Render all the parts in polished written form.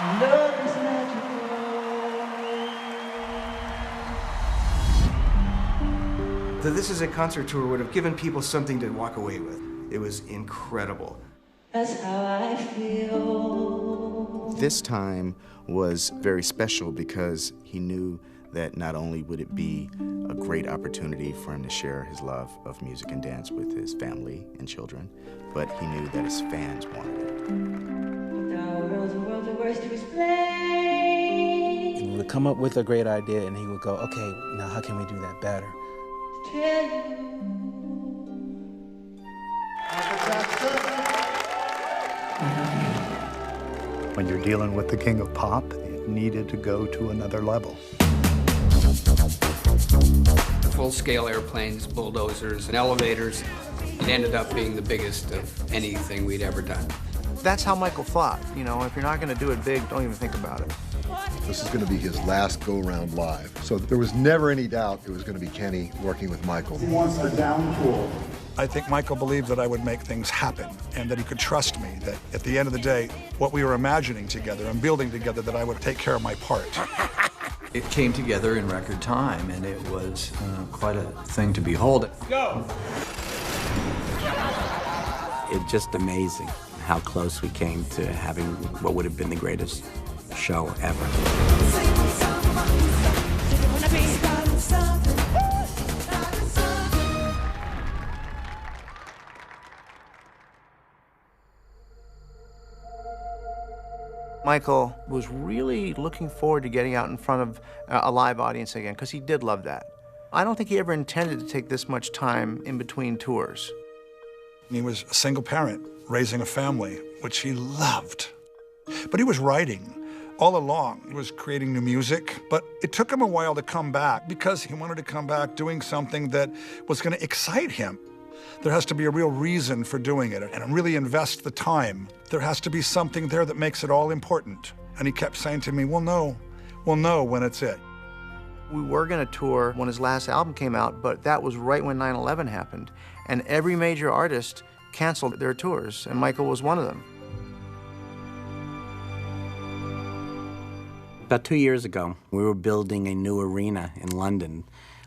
Love is magical. This Is a Concert tour would have given people something to walk away with. It was incredible. That's how I feel. This time was very special because he knew that not only would it be a great opportunity for him to share his love of music and dance with his family and children, but he knew that his fans wanted it. The world's the worst to explain. He would come up with a great idea and he would go, okay, now how can we do that better? Tell you. When you're dealing with the king of pop, it needed to go to another level. Full-scale airplanes, bulldozers, and elevators. It ended up being the biggest of anything we'd ever done. That's how Michael thought. You know, if you're not going to do it big, don't even think about it. This is going to be his last go-round live. So there was never any doubt it was going to be Kenny working with Michael. He wants a downpour. I think Michael believed that I would make things happen and that he could trust me, that at the end of the day, what we were imagining together and building together, that I would take care of my part. It came together in record time, and it was quite a thing to behold. Go! It's just amazing how close we came to having what would have been the greatest show ever. Michael was really looking forward to getting out in front of a live audience again, because he did love that. I don't think he ever intended to take this much time in between tours. He was a single parent, raising a family, which he loved. But he was writing all along. He was creating new music, but it took him a while to come back because he wanted to come back doing something that was going to excite him. There has to be a real reason for doing it and really invest the time. There has to be something there that makes it all important. And he kept saying to me, we'll know when it's it. We were going to tour when his last album came out, but that was right when 9/11 happened. And every major artist canceled their tours, and Michael was one of them. About 2 years ago, we were building a new arena in London,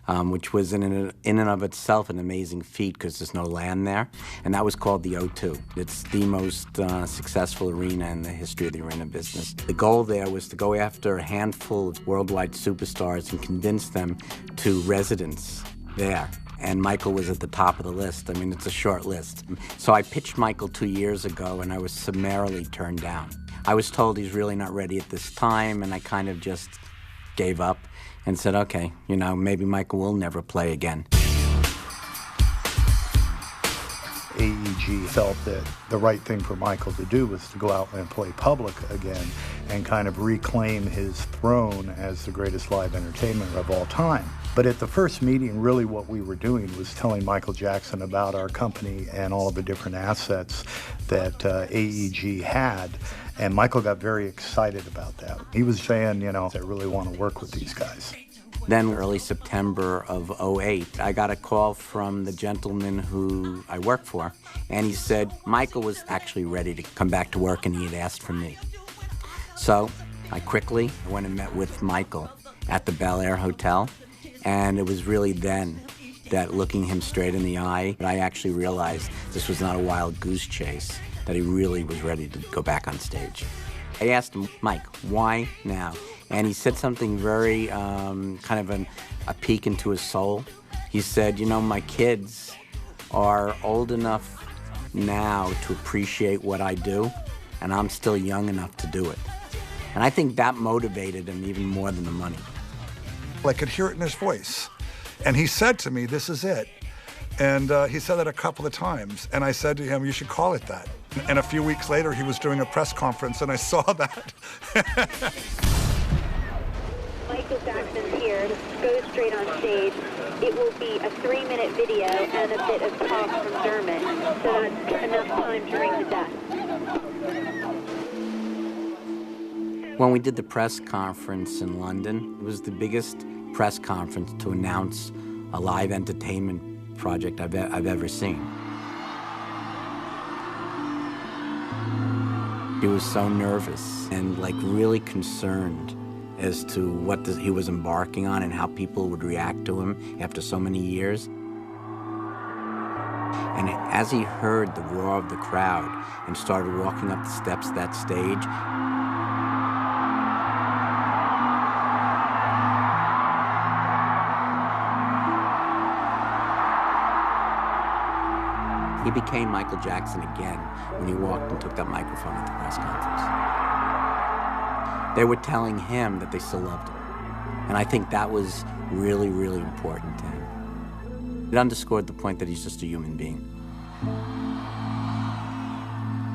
which was in and of itself an amazing feat because there's no land there, and that was called the O2. It's the most successful arena in the history of the arena business. The goal there was to go after a handful of worldwide superstars and convince them to residence there. And Michael was at the top of the list. I mean, it's a short list. So I pitched Michael 2 years ago, and I was summarily turned down. I was told he's really not ready at this time, and I kind of just gave up and said, okay, you know, maybe Michael will never play again. AEG felt that the right thing for Michael to do was to go out and play public again and kind of reclaim his throne as the greatest live entertainer of all time. But at the first meeting, really what we were doing was telling Michael Jackson about our company and all of the different assets that AEG had. And Michael got very excited about that. He was saying, you know, I really want to work with these guys. Then early September of '08, I got a call from the gentleman who I work for, and he said Michael was actually ready to come back to work and he had asked for me. So I quickly went and met with Michael at the Bel Air Hotel, and it was really then that, looking him straight in the eye, I actually realized this was not a wild goose chase, that he really was ready to go back on stage. I asked him, Mike, why now? And he said something very kind of a peek into his soul. He said, you know, my kids are old enough now to appreciate what I do, and I'm still young enough to do it. And I think that motivated him even more than the money. I could hear it in his voice. And he said to me, this is it. And he said that a couple of times. And I said to him, you should call it that. And a few weeks later, he was doing a press conference, and I saw that. Michael Jackson's here. Go straight on stage. It will be a 3-minute video and a bit of talk from Dermot. So that's enough time to ring the death. When we did the press conference in London, it was the biggest press conference to announce a live entertainment project I've ever seen. He was so nervous and like really concerned as to what he was embarking on and how people would react to him after so many years. And as he heard the roar of the crowd and started walking up the steps of that stage, he became Michael Jackson again when he walked and took that microphone at the press conference. They were telling him that they still loved him. And I think that was really, really important to him. It underscored the point that he's just a human being.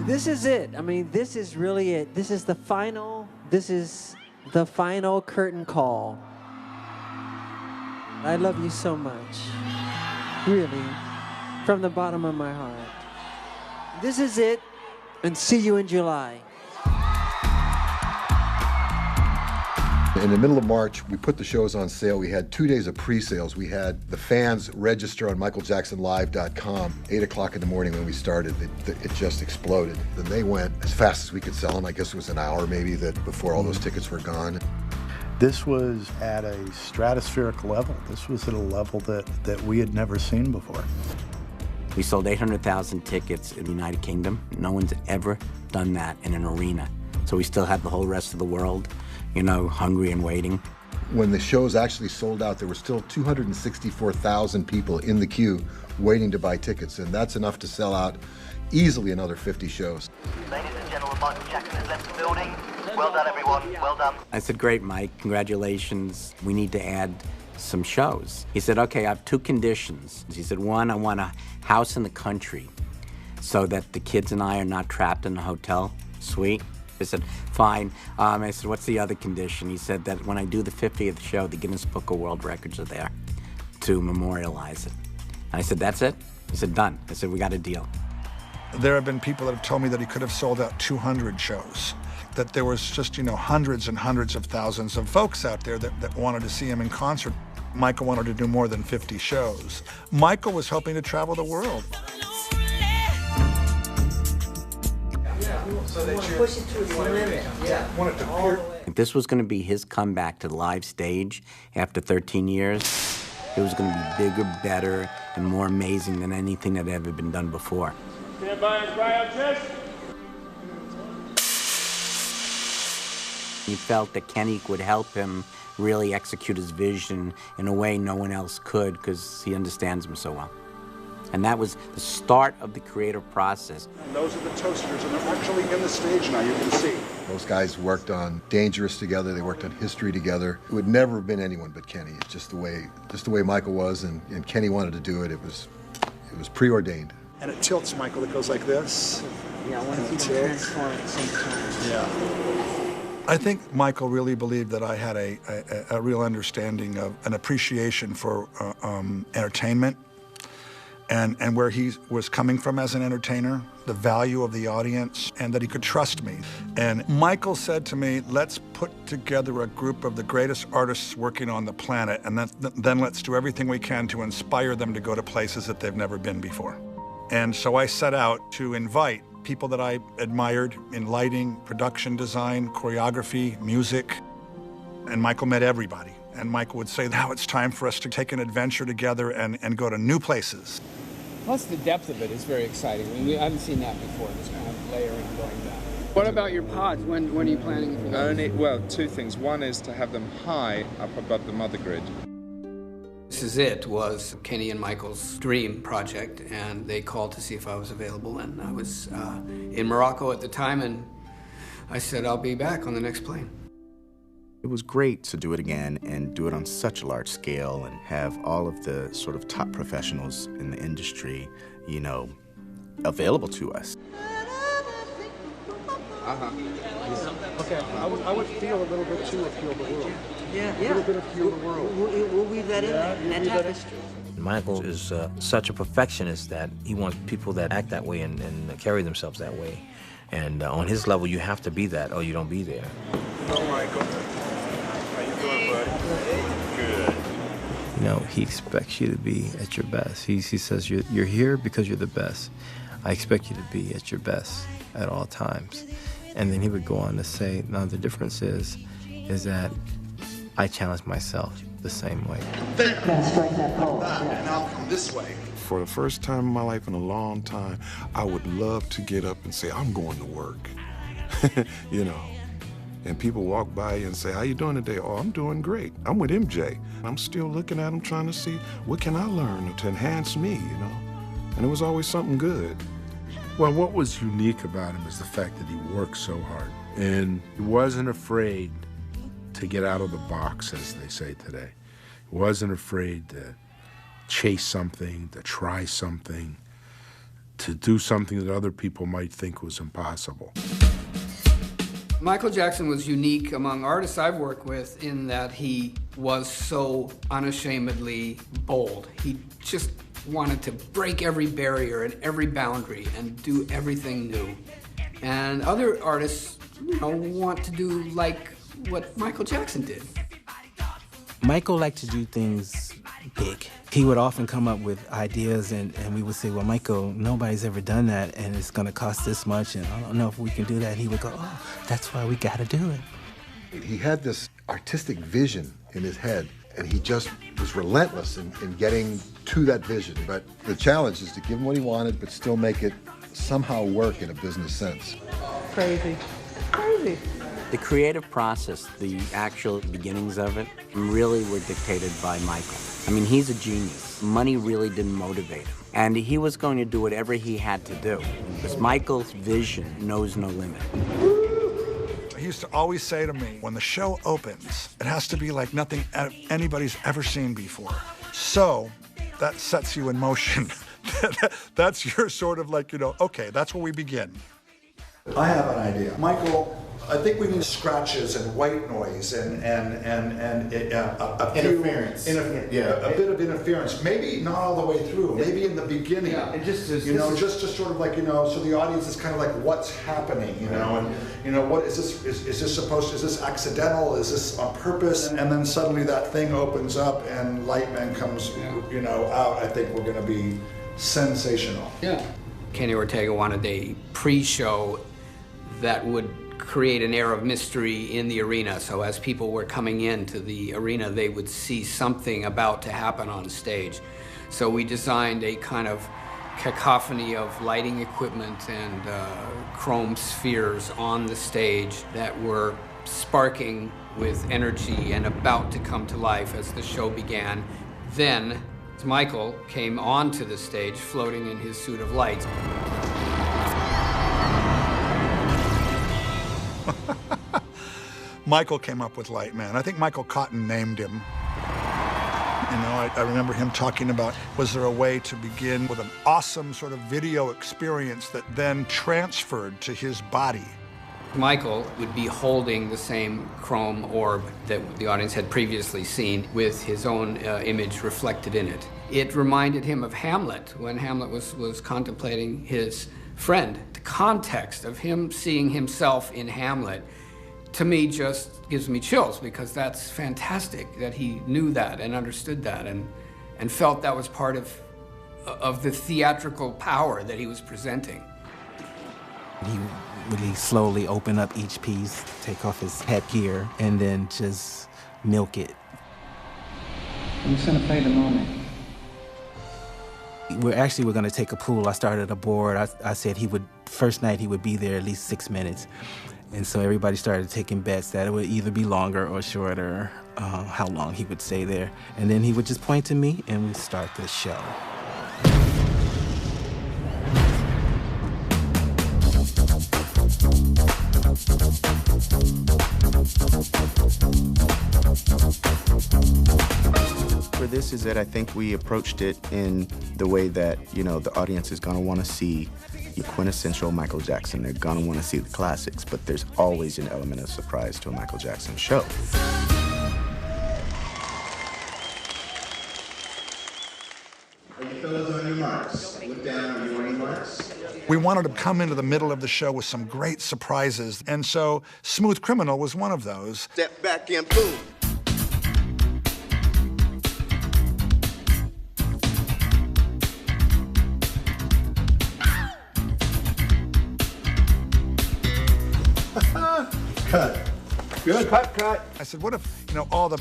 This is it. I mean, this is really it. This is the final curtain call. I love you so much. Really. From the bottom of my heart. This is it, and see you in July. In the middle of March, we put the shows on sale. We had 2 days of pre-sales. We had the fans register on michaeljacksonlive.com. 8 o'clock in the morning when we started, it just exploded. Then they went as fast as we could sell them. I guess it was an hour maybe before all those tickets were gone. This was at a stratospheric level. This was at a level that we had never seen before. We sold 800,000 tickets in the United Kingdom. No one's ever done that in an arena. So we still had the whole rest of the world, you know, hungry and waiting. When the shows actually sold out, there were still 264,000 people in the queue waiting to buy tickets, and that's enough to sell out easily another 50 shows. Ladies and gentlemen, Michael Jackson has left the building. Well done, everyone. Well done. I said, great, Mike. Congratulations. We need to add some shows. He said, okay, I have 2 conditions. He said, one, I want a house in the country so that the kids and I are not trapped in a hotel suite. I said, fine. I said, what's the other condition? He said that when I do the 50th show, the Guinness Book of World Records are there to memorialize it. And I said, that's it? He said, done. I said, we got a deal. There have been people that have told me that he could have sold out 200 shows, that there was just, you know, hundreds and hundreds of thousands of folks out there that wanted to see him in concert. Michael wanted to do more than 50 shows. Michael was hoping to travel the world. Push it to its limit. This was going to be his comeback to the live stage after 13 years. It was going to be bigger, better, and more amazing than anything that had ever been done before. Stand by and cry out, chest. He felt that Kenny would help him really execute his vision in a way no one else could because he understands him so well. And that was the start of the creative process. And those are the toasters, and they're actually in the stage now, you can see. Those guys worked on Dangerous together, they worked on History together. It would never have been anyone but Kenny. It's just the way Michael was, and Kenny wanted to do it. It was preordained. And it tilts, Michael. It goes like this. Yeah, I want to see the transform at the same time. Yeah. I think Michael really believed that I had a real understanding of an appreciation for entertainment and where he was coming from as an entertainer, the value of the audience, and that he could trust me. And Michael said to me, let's put together a group of the greatest artists working on the planet, and then let's do everything we can to inspire them to go to places that they've never been before. And so I set out to invite people that I admired in lighting, production design, choreography, music. And Michael met everybody. And Michael would say, now it's time for us to take an adventure together and go to new places. Plus the depth of it is very exciting. I mean, I haven't seen that before, this kind of layering going down. What about your pods? When are you planning for that? Well, 2 things. One is to have them high up above the mother grid. This Is It was Kenny and Michael's dream project, and they called to see if I was available, and I was in Morocco at the time, and I said I'll be back on the next plane. It was great to do it again and do it on such a large scale and have all of the sort of top professionals in the industry, you know, available to us. Okay, I would feel a little bit too of Heal the World. Yeah. A little bit of Heal the World. We'll weave that in that tapestry. Michael is such a perfectionist that he wants people that act that way and carry themselves that way. And on his level, you have to be that, or you don't be there. Hello, Michael. How you doing, buddy? Good. You know, he expects you to be at your best. He says you're here because you're the best. I expect you to be at your best at all times. And then he would go on to say, now the difference is that I challenge myself the same way. And I'll come this way. For the first time in my life in a long time, I would love to get up and say, I'm going to work. You know, and people walk by and say, how you doing today? Oh, I'm doing great. I'm with MJ. I'm still looking at him trying to see what can I learn to enhance me, you know? And it was always something good. Well, what was unique about him is the fact that he worked so hard. And he wasn't afraid to get out of the box, as they say today. He wasn't afraid to chase something, to try something, to do something that other people might think was impossible. Michael Jackson was unique among artists I've worked with in that he was so unashamedly bold. He just wanted to break every barrier and every boundary and do everything new. And other artists, you know, want to do like what Michael Jackson did. Michael liked to do things big. He would often come up with ideas and we would say, well, Michael, nobody's ever done that and it's gonna cost this much and I don't know if we can do that. And he would go, oh, that's why we gotta do it. He had this artistic vision in his head and he just was relentless in getting to that vision. But the challenge is to give him what he wanted but still make it somehow work in a business sense. Crazy. Crazy. The creative process, the actual beginnings of it, really were dictated by Michael. I mean, he's a genius. Money really didn't motivate him. And he was going to do whatever he had to do. Because Michael's vision knows no limit. He used to always say to me, when the show opens, it has to be like nothing anybody's ever seen before. So that sets you in motion. That's your sort of like, you know, okay, that's where we begin. I have an idea. Michael, I think we need scratches and white noise and a Interference. A bit of interference. Maybe not all the way through. Maybe in the beginning. Yeah, it just is. You know, just sort of like, you know, so the audience is kind of like, what's happening, you know, and you know, what is this? Is this supposed? Is this accidental? Is this on purpose? And then suddenly that thing opens up and Lightman comes, you know, out. I think we're going to be sensational. Yeah. Kenny Ortega wanted a pre-show that would create an air of mystery in the arena, so as people were coming into the arena, they would see something about to happen on stage. So we designed a kind of cacophony of lighting equipment and chrome spheres on the stage that were sparking with energy and about to come to life as the show began. Then Michael came onto the stage floating in his suit of lights. Michael came up with Lightman. I think Michael Cotton named him. You know, I remember him talking about, was there a way to begin with an awesome sort of video experience that then transferred to his body? Michael would be holding the same chrome orb that the audience had previously seen with his own image reflected in it. It reminded him of Hamlet when Hamlet was contemplating his friend. The context of him seeing himself in Hamlet, to me, just gives me chills because that's fantastic that he knew that and understood that and felt that was part of the theatrical power that he was presenting. He really slowly open up each piece, take off his headgear, and then just milk it. I'm just gonna play the moment. We're gonna take a pool. I started a board. I said first night he would be there at least 6 minutes. And so everybody started taking bets that it would either be longer or shorter, how long he would stay there. And then he would just point to me and we'd start the show. For this is that I think we approached it in the way that, you know, the audience is going to want to see the quintessential Michael Jackson. They're going to want to see the classics, but there's always an element of surprise to a Michael Jackson show. Are you fellas on your marks? Look down, are you on your marks? We wanted to come into the middle of the show with some great surprises, and so Smooth Criminal was one of those. Step back and boom. Cut. Good. Cut. I said, what if, all the,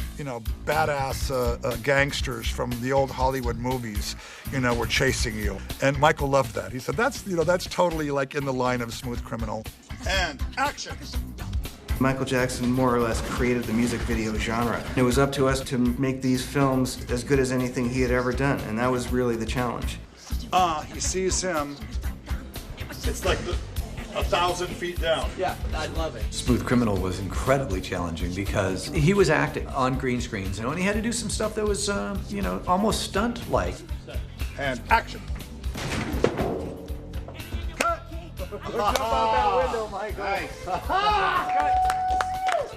badass gangsters from the old Hollywood movies, were chasing you? And Michael loved that. He said, that's totally like in the line of Smooth Criminal. And action. Michael Jackson more or less created the music video genre. It was up to us to make these films as good as anything he had ever done, and that was really the challenge. He sees him. It's like 1,000 feet down. Yeah, I love it. Smooth Criminal was incredibly challenging because he was acting on green screens, and he had to do some stuff that was, almost stunt-like. And action. Jump out that window, Michael. Nice.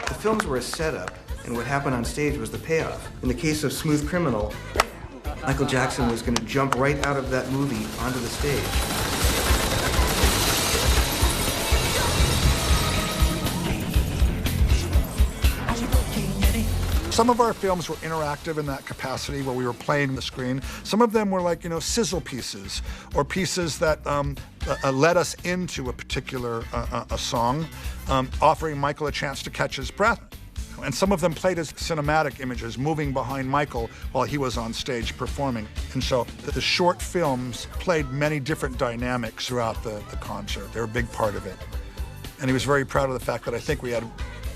The films were a setup, and what happened on stage was the payoff. In the case of Smooth Criminal, Michael Jackson was going to jump right out of that movie onto the stage. Some of our films were interactive in that capacity where we were playing the screen. Some of them were like, sizzle pieces or pieces that led us into a particular a song, offering Michael a chance to catch his breath. And some of them played as cinematic images, moving behind Michael while he was on stage performing. And so the short films played many different dynamics throughout the concert. They were a big part of it. And he was very proud of the fact that I think we had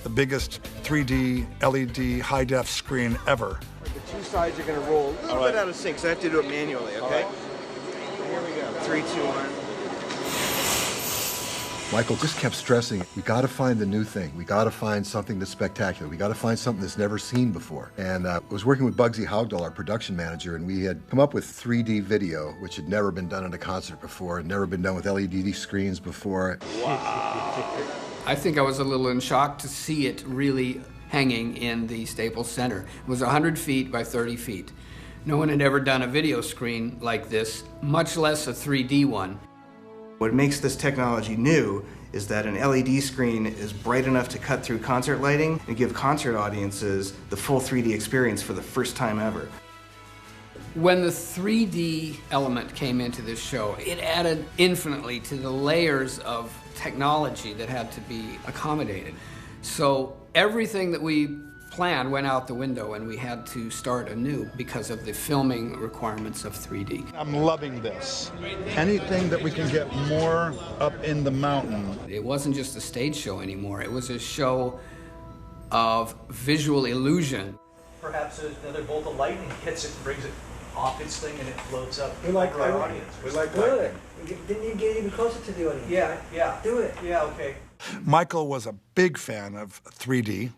the biggest 3D LED high-def screen ever. The two sides are going to roll a little bit out of sync, so I have to do it manually, okay? Here we go. 3, 2, 1. Michael just kept stressing, we got to find the new thing. We got to find something that's spectacular. We got to find something that's never seen before. And I was working with Bugsy Haugdahl, our production manager, and we had come up with 3D video, which had never been done in a concert before, had never been done with LED screens before. Wow. I think I was a little in shock to see it really hanging in the Staples Center. It was 100 feet by 30 feet. No one had ever done a video screen like this, much less a 3D one. What makes this technology new is that an LED screen is bright enough to cut through concert lighting and give concert audiences the full 3D experience for the first time ever. When the 3D element came into this show, it added infinitely to the layers of technology that had to be accommodated. So everything that we planned went out the window, and we had to start anew because of the filming requirements of 3D. I'm loving this. Anything that we can get more up in the mountain. It wasn't just a stage show anymore. It was a show of visual illusion. Perhaps another bolt of lightning hits it and brings it off its thing and it floats up We like for our audience. We like good. Didn't you get even closer to the audience? Yeah. Do it. Yeah, okay. Michael was a big fan of 3D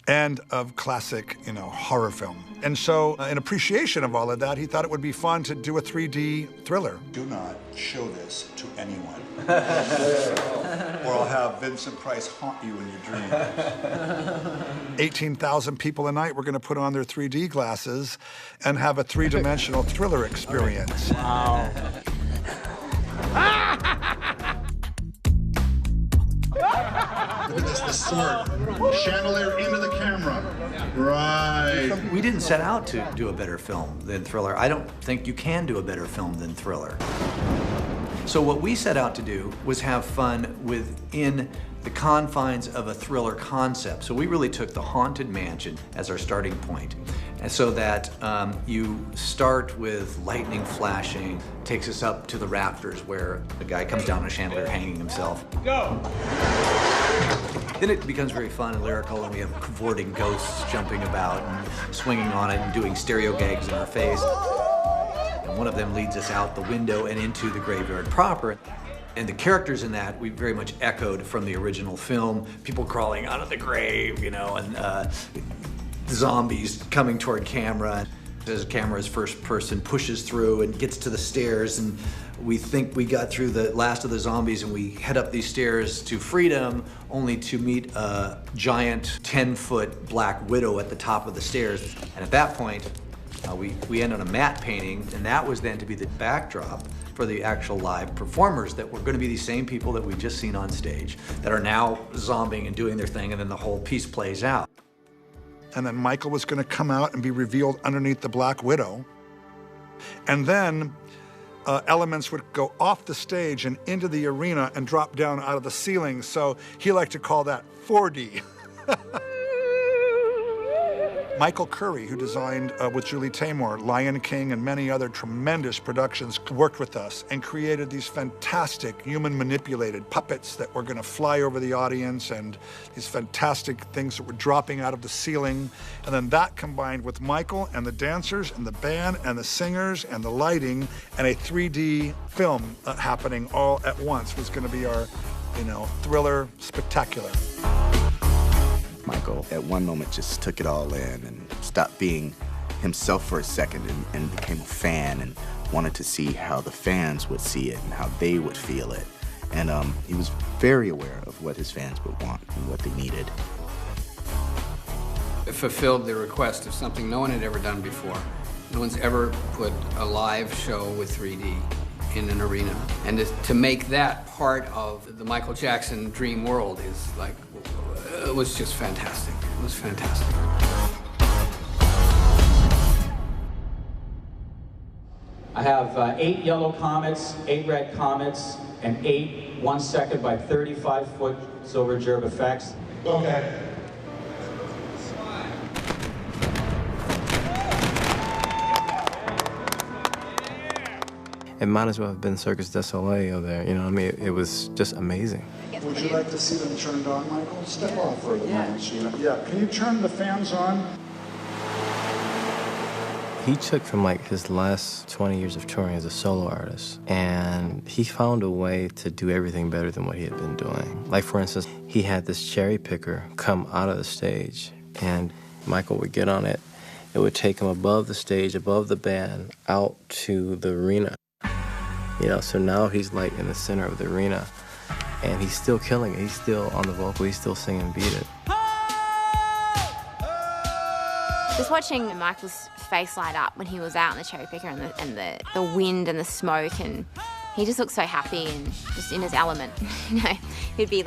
and of classic, horror film. And so, in appreciation of all of that, he thought it would be fun to do a 3D thriller. Do not show this to anyone, or I'll have Vincent Price haunt you in your dreams. 18,000 people a night were going to put on their 3D glasses and have a three-dimensional thriller experience. Wow. Look at this, the sword. Chandelier into the camera. Right. We didn't set out to do a better film than Thriller. I don't think you can do a better film than Thriller. So what we set out to do was have fun within the confines of a thriller concept. So we really took the Haunted Mansion as our starting point. And so that you start with lightning flashing, takes us up to the rafters where the guy comes down a chandelier hanging himself. Go! Then it becomes very fun and lyrical, and we have cavorting ghosts jumping about and swinging on it and doing stereo gags in our face. And one of them leads us out the window and into the graveyard proper. And the characters in that, we very much echoed from the original film. People crawling out of the grave, and zombies coming toward camera. As the camera's first person pushes through and gets to the stairs, and we think we got through the last of the zombies, and we head up these stairs to freedom, only to meet a giant 10-foot black widow at the top of the stairs. And at that point, we end on a matte painting, and that was then to be the backdrop for the actual live performers that were going to be these same people that we've just seen on stage that are now zombieing and doing their thing, and then the whole piece plays out. And then Michael was going to come out and be revealed underneath the Black Widow. And then elements would go off the stage and into the arena and drop down out of the ceiling. So he liked to call that 4D. Michael Curry, who designed with Julie Taymor, Lion King and many other tremendous productions, worked with us and created these fantastic human-manipulated puppets that were going to fly over the audience, and these fantastic things that were dropping out of the ceiling. And then that combined with Michael and the dancers and the band and the singers and the lighting and a 3D film happening all at once was going to be our, thriller spectacular. Michael, at one moment, just took it all in and stopped being himself for a second and became a fan and wanted to see how the fans would see it and how they would feel it. And he was very aware of what his fans would want and what they needed. It fulfilled the request of something no one had ever done before. No one's ever put a live show with 3D in an arena. And to make that part of the Michael Jackson dream world is like, it was just fantastic. It was fantastic. I have 8 yellow comets, 8 red comets, and 8 1 second by 35-foot silver gerb effects. Okay. It might as well have been Circus du Soleil over there, it was just amazing. Would you like to see them turned on, Michael? Step off for the moment, Sheila. Yeah, can you turn the fans on? He took from his last 20 years of touring as a solo artist, and he found a way to do everything better than what he had been doing. Like, for instance, he had this cherry picker come out of the stage, and Michael would get on it. It would take him above the stage, above the band, out to the arena. So now he's in the center of the arena, and he's still killing it. He's still on the vocal. He's still singing Beat It. Just watching Michael's face light up when he was out in the cherry picker and the wind and the smoke, and he just looked so happy and just in his element. He'd be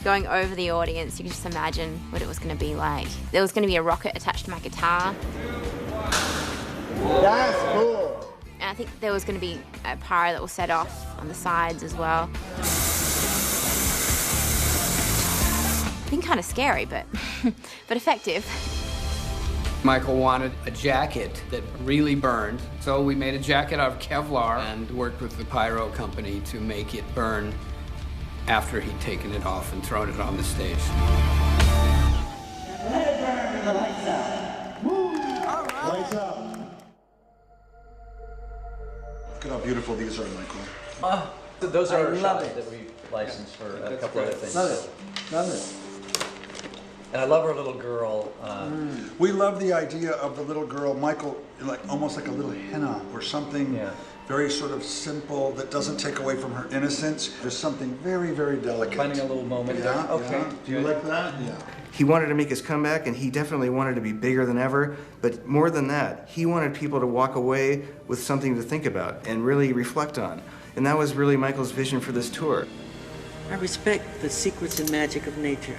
going over the audience. You could just imagine what it was going to be like. There was going to be a rocket attached to my guitar. That's cool. And I think there was going to be a pyro that will set off on the sides as well. Been kind of scary, but effective. Michael wanted a jacket that really burned, so we made a jacket out of Kevlar and worked with the pyro company to make it burn after he'd taken it off and thrown it on the stage. Let it burn and the lights out. Woo! All right. Lights out. Look at how beautiful these are, Michael. Those are our love shots it. that we licensed for a couple other things. Love it. Love it. And I love our little girl. We love the idea of the little girl, Michael, almost like a little henna or something very sort of simple that doesn't take away from her innocence. There's something very, very delicate. Finding a little moment. Yeah, Okay. yeah. Do you like that? Yeah. He wanted to make his comeback, and he definitely wanted to be bigger than ever. But more than that, he wanted people to walk away with something to think about and really reflect on. And that was really Michael's vision for this tour. I respect the secrets and magic of nature.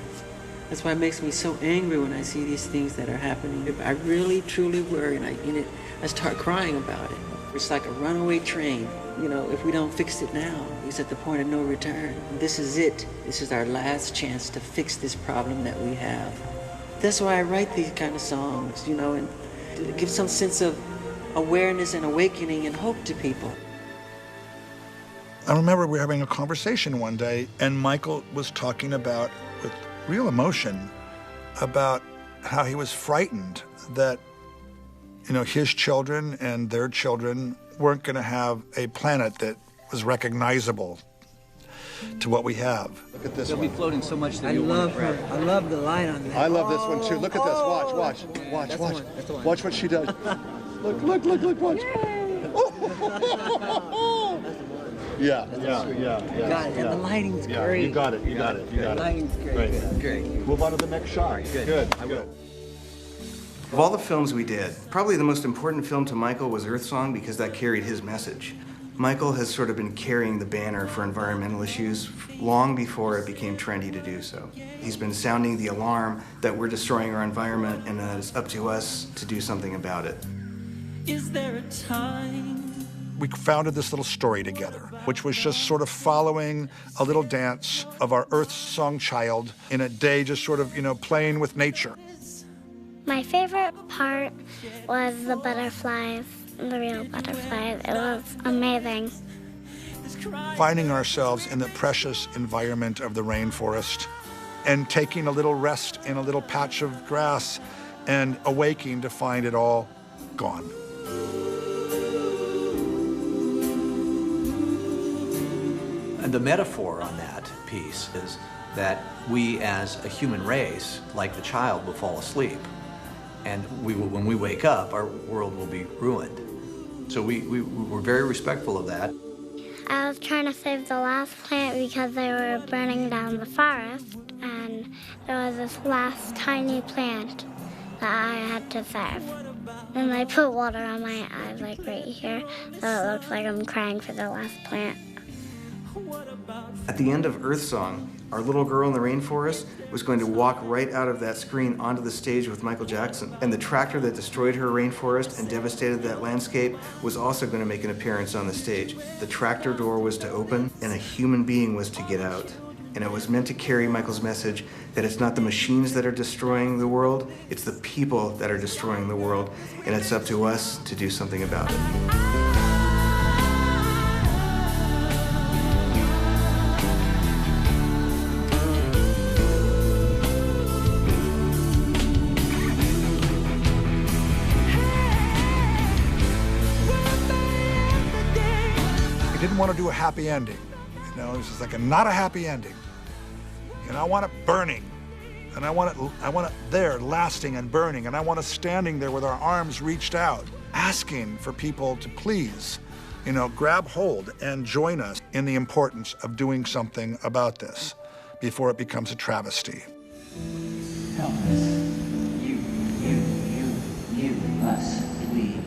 That's why it makes me so angry when I see these things that are happening. If I really, truly worry, and I start crying about it. It's like a runaway train. If we don't fix it now, it's at the point of no return. This is it. This is our last chance to fix this problem that we have. That's why I write these kind of songs, and to give some sense of awareness and awakening and hope to people. I remember we were having a conversation one day, and Michael was talking about, with real emotion, about how he was frightened that, his children and their children weren't going to have a planet that was recognizable to what we have. Look at this They'll one. be floating so much that I you love want to her. I love the light on that. I love this one too. Look at this. Watch, watch, watch, That's watch. the one. That's the one. Watch what she does. Look, watch. Yeah. Got it. And the lighting's great. You got it. The lighting's great. Great. Move on to the next shot. Good. Of all the films we did, probably the most important film to Michael was Earth Song because that carried his message. Michael has sort of been carrying the banner for environmental issues long before it became trendy to do so. He's been sounding the alarm that we're destroying our environment and that it's up to us to do something about it. Is there a time we founded this little story together, which was just sort of following a little dance of our Earth Song child in a day, just sort of, playing with nature. My favorite part was the butterflies, the real butterflies. It was amazing. Finding ourselves in the precious environment of the rainforest and taking a little rest in a little patch of grass and awaking to find it all gone. And the metaphor on that piece is that we as a human race, like the child, will fall asleep. And when we wake up, our world will be ruined. So we were very respectful of that. I was trying to save the last plant because they were burning down the forest, and there was this last tiny plant that I had to save. And I put water on my eyes, like right here, so it looks like I'm crying for the last plant. At the end of Earth Song, our little girl in the rainforest was going to walk right out of that screen onto the stage with Michael Jackson. And the tractor that destroyed her rainforest and devastated that landscape was also going to make an appearance on the stage. The tractor door was to open, and a human being was to get out. And it was meant to carry Michael's message that it's not the machines that are destroying the world, it's the people that are destroying the world, and it's up to us to do something about it. Didn't want to do a happy ending. This is like not a happy ending. And I want it burning. And I want it there, lasting and burning. And I want us standing there with our arms reached out, asking for people to please, grab hold and join us in the importance of doing something about this before it becomes a travesty. Help us. You, us, we.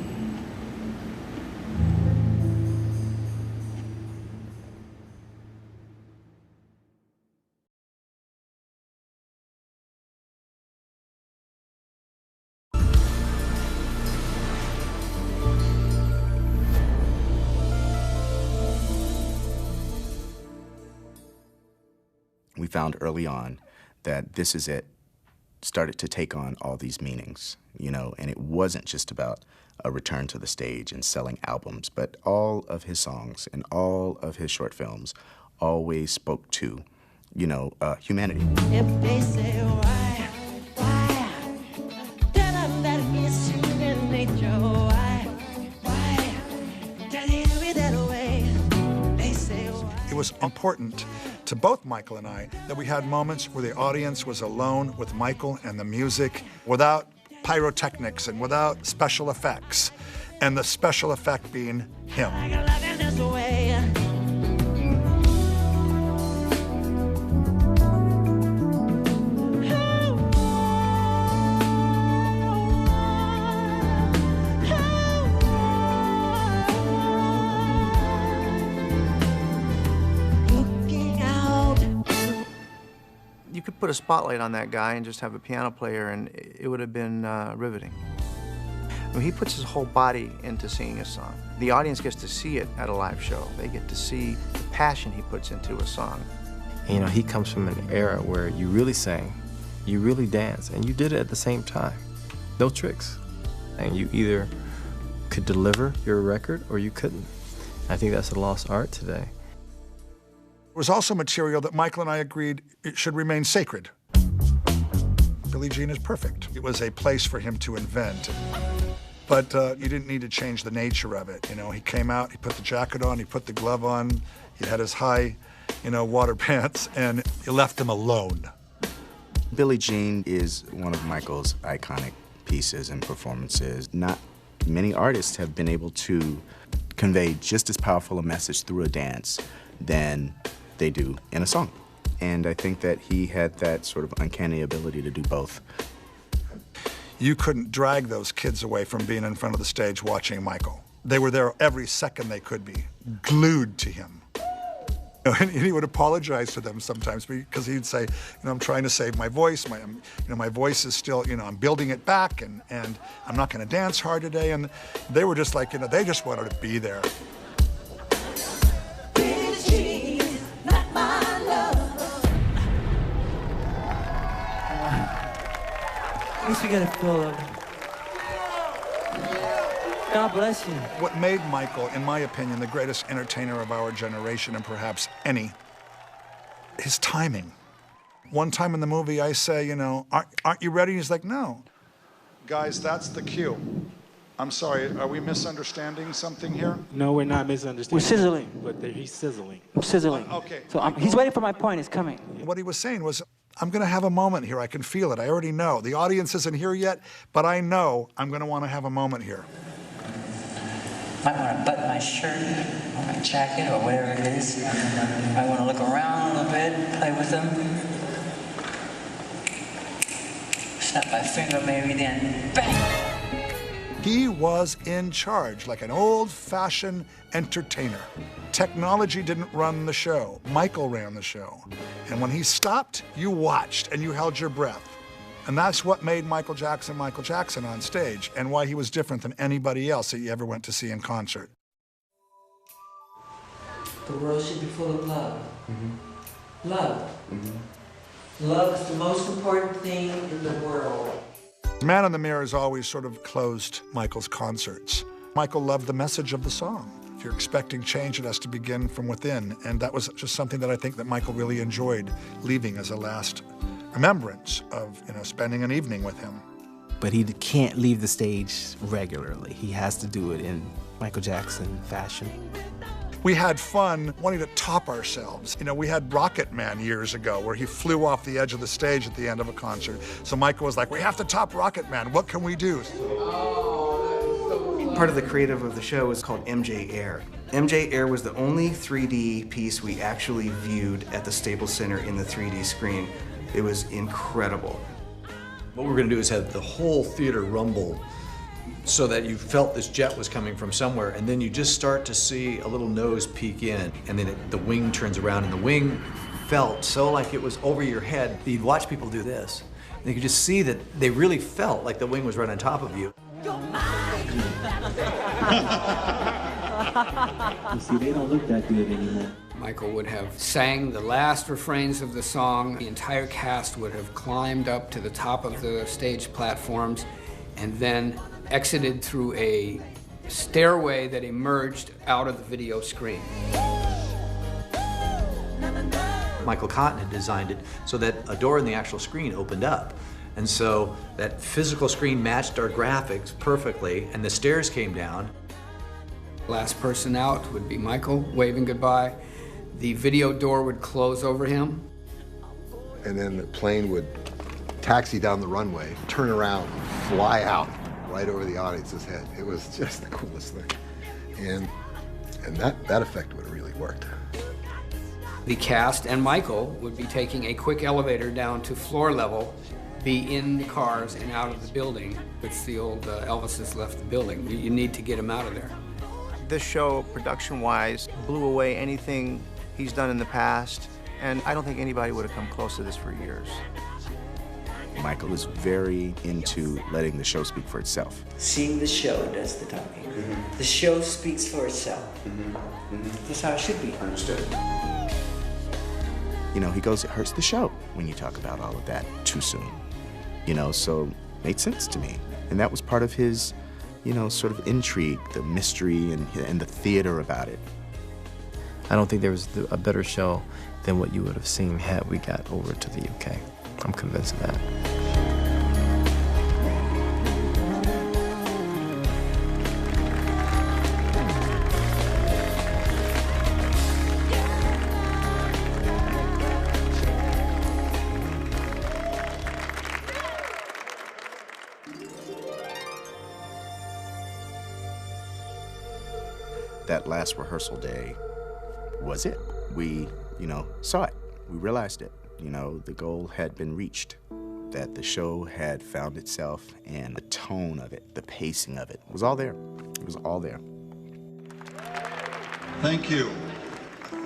We found early on that This Is It started to take on all these meanings, and it wasn't just about a return to the stage and selling albums, but all of his songs and all of his short films always spoke to, humanity. If they say why, tell them that it's human nature. Why, tell you that way. They say why. It was important to both Michael and I that we had moments where the audience was alone with Michael and the music, without pyrotechnics and without special effects, and the special effect being him. You could put a spotlight on that guy and just have a piano player, and it would have been riveting. When he puts his whole body into singing a song, the audience gets to see it at a live show. They get to see the passion he puts into a song. He comes from an era where you really sang, you really danced, and you did it at the same time. No tricks. And you either could deliver your record or you couldn't. I think that's a lost art today. There was also material that Michael and I agreed it should remain sacred. Billie Jean is perfect. It was a place for him to invent. But you didn't need to change the nature of it. He came out, he put the jacket on, he put the glove on, he had his high, water pants, and you left him alone. Billie Jean is one of Michael's iconic pieces and performances. Not many artists have been able to convey just as powerful a message through a dance than they do in a song. And I think that he had that sort of uncanny ability to do both. You couldn't drag those kids away from being in front of the stage watching Michael. They were there every second they could be, glued to him. And he would apologize to them sometimes because he'd say, I'm trying to save my voice. My voice is still, I'm building it back, and I'm not going to dance hard today. And they were just like, they just wanted to be there. least we get a feel of it. God bless you. What made Michael, in my opinion, the greatest entertainer of our generation, and perhaps any, his timing. One time in the movie, I say, you know, aren't you ready? He's like, no. Guys, that's the cue. I'm sorry, are we misunderstanding something here? No, we're not misunderstanding. We're sizzling. But he's sizzling. I'm sizzling. Okay. So he's waiting for my point. It's coming. What he was saying was, I'm going to have a moment here. I can feel it. I already know. The audience isn't here yet, but I know I'm going to want to have a moment here. Might want to button my shirt or my jacket or whatever it is. I want to look around a little bit, play with them. Snap my finger maybe, then bang! He was in charge, like an old-fashioned entertainer. Technology didn't run the show. Michael ran the show. And when he stopped, you watched and you held your breath. And that's what made Michael Jackson on stage, and why he was different than anybody else that you ever went to see in concert. The world should be full of love. Love. Love is the most important thing in the world. Man in the Mirror has always sort of closed Michael's concerts. Michael loved the message of the song. If you're expecting change, it has to begin from within. And that was just something that I think that Michael really enjoyed leaving as a last remembrance of, you know, spending an evening with him. But he can't leave the stage regularly. He has to do it in Michael Jackson fashion. We had fun wanting to top ourselves. You know, we had Rocket Man years ago where he flew off the edge of the stage at the end of a concert. So Michael was like, we have to top Rocket Man. What can we do? Part of the creative of the show is called MJ Air. MJ Air was the only 3D piece we actually viewed at the Staples Center in the 3D screen. It was incredible. What we're going to do is have the whole theater rumble so that you felt this jet was coming from somewhere, and then you just start to see a little nose peek in, and then the wing turns around, and the wing felt so like it was over your head. You'd watch people do this, and you could just see that they really felt like the wing was right on top of you. You see, they don't look that good anymore. Michael would have sang the last refrains of the song. The entire cast would have climbed up to the top of the stage platforms and then exited through a stairway that emerged out of the video screen. Michael Cotton had designed it so that a door in the actual screen opened up. And so that physical screen matched our graphics perfectly, and the stairs came down. Last person out would be Michael, waving goodbye. The video door would close over him. And then the plane would taxi down the runway, turn around, fly out right over the audience's head. It was just the coolest thing. And that effect would have really worked. The cast and Michael would be taking a quick elevator down to floor level, be in the cars and out of the building. It's the old Elvis has left the building. You need to get him out of there. This show, production-wise, blew away anything he's done in the past, and I don't think anybody would have come close to this for years. Michael is very into letting the show speak for itself. Seeing the show does the talking. The show speaks for itself. That's how it should be. Understood. You know, he goes, it hurts the show when you talk about all of that too soon. You know, so it made sense to me. And that was part of his, you know, sort of intrigue, the mystery and the theater about it. I don't think there was a better show than what you would have seen had we got over to the UK. I'm convinced of that. That last rehearsal day was it. We, you know, saw it. We realized it. You know, the goal had been reached, that the show had found itself, and the tone of it, the pacing of it, was all there. It was all there. Thank you.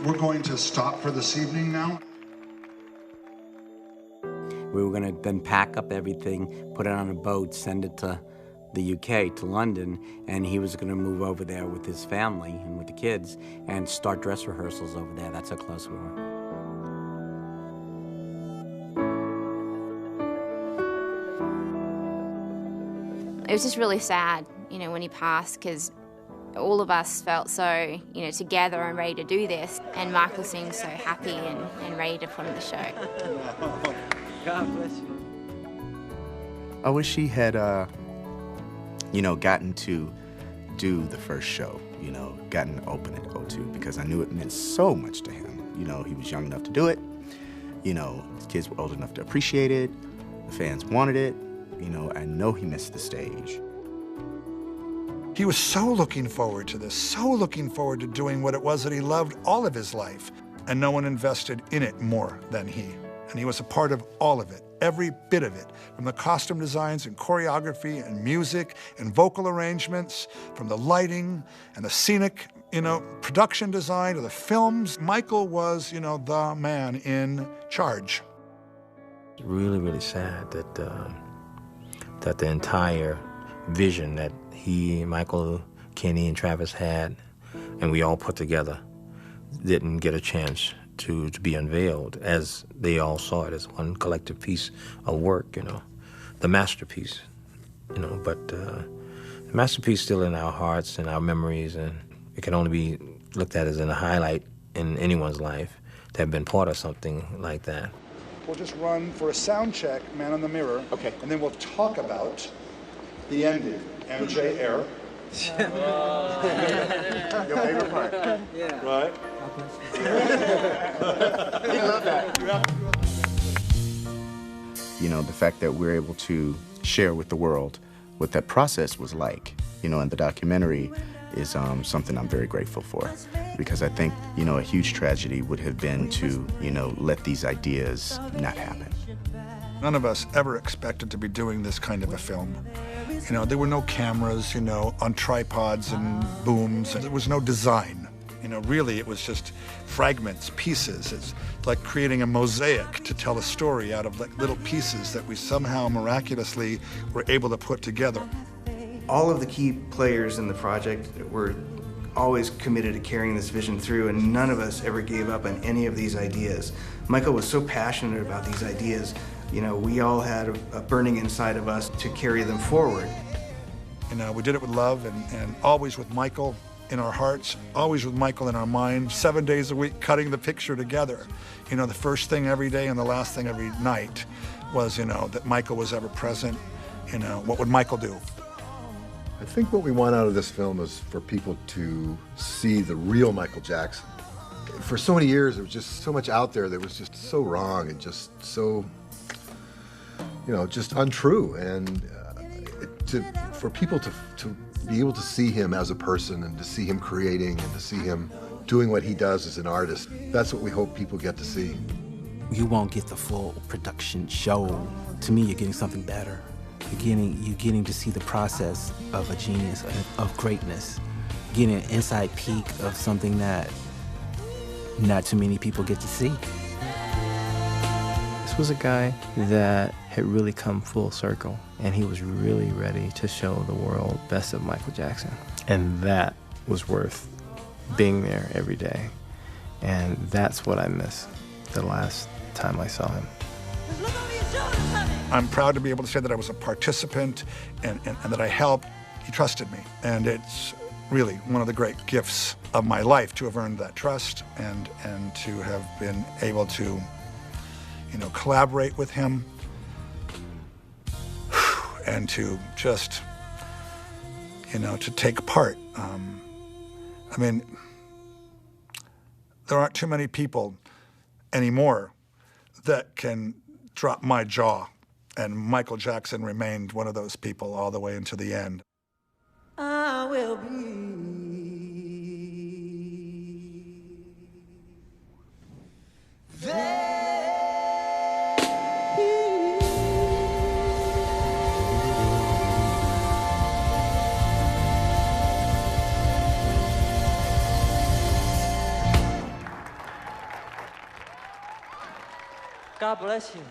We're going to stop for this evening now. We were going to then pack up everything, put it on a boat, send it to the UK, to London, and he was going to move over there with his family and with the kids and start dress rehearsals over there. That's how close we were. It was just really sad, when he passed, because all of us felt so, together and ready to do this. And Michael seemed so happy and ready to put on the show. God bless you. I wish he had, gotten to do the first show, gotten open at O2, because I knew it meant so much to him. He was young enough to do it. His kids were old enough to appreciate it. The fans wanted it. I know he missed the stage. He was so looking forward to this, so looking forward to doing what it was that he loved all of his life. And no one invested in it more than he. And he was a part of all of it, every bit of it, from the costume designs and choreography and music and vocal arrangements, from the lighting and the scenic, production design to the films. Michael was, the man in charge. Really, really sad that that the entire vision that he, Michael, Kenny, and Travis had, and we all put together, didn't get a chance to be unveiled as they all saw it as one collective piece of work, the masterpiece, but the masterpiece still in our hearts and our memories, and it can only be looked at as a highlight in anyone's life to have been part of something like that. We'll just run for a sound check, Man in the Mirror. Okay. And then we'll talk about the ending, MJ Air. Your favorite part. Yeah. Right? He loved that. The fact that we're able to share with the world what that process was like, and the documentary is something I'm very grateful for, because I think, a huge tragedy would have been to, let these ideas not happen. None of us ever expected to be doing this kind of a film. There were no cameras, on tripods and booms. There was no design. Really, it was just fragments, pieces. It's like creating a mosaic to tell a story out of little pieces that we somehow miraculously were able to put together. All of the key players in the project were always committed to carrying this vision through, and none of us ever gave up on any of these ideas. Michael was so passionate about these ideas. We all had a burning inside of us to carry them forward. We did it with love and always with Michael in our hearts, always with Michael in our mind, 7 days a week, cutting the picture together. The first thing every day and the last thing every night was, that Michael was ever present. What would Michael do? I think what we want out of this film is for people to see the real Michael Jackson. For so many years, there was just so much out there that was just so wrong and just so, just untrue. And for people to be able to see him as a person and to see him creating and to see him doing what he does as an artist, that's what we hope people get to see. You won't get the full production show. To me, you're getting something better. You're getting to see the process of a genius, of greatness. Getting an inside peek of something that not too many people get to see. This was a guy that had really come full circle, and he was really ready to show the world best of Michael Jackson. And that was worth being there every day. And that's what I miss the last time I saw him. I'm proud to be able to say that I was a participant and that I helped. He trusted me. And it's really one of the great gifts of my life to have earned that trust and to have been able to, collaborate with him and to just, to take part. There aren't too many people anymore that can drop my jaw. And Michael Jackson remained one of those people all the way into the end. I will be there. God bless you.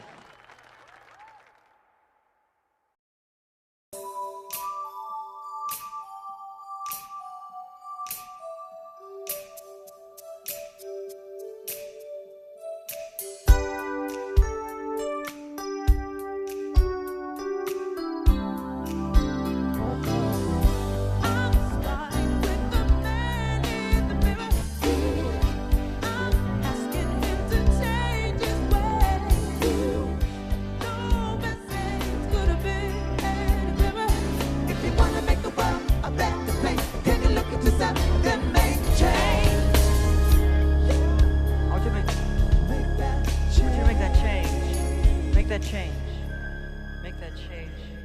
change.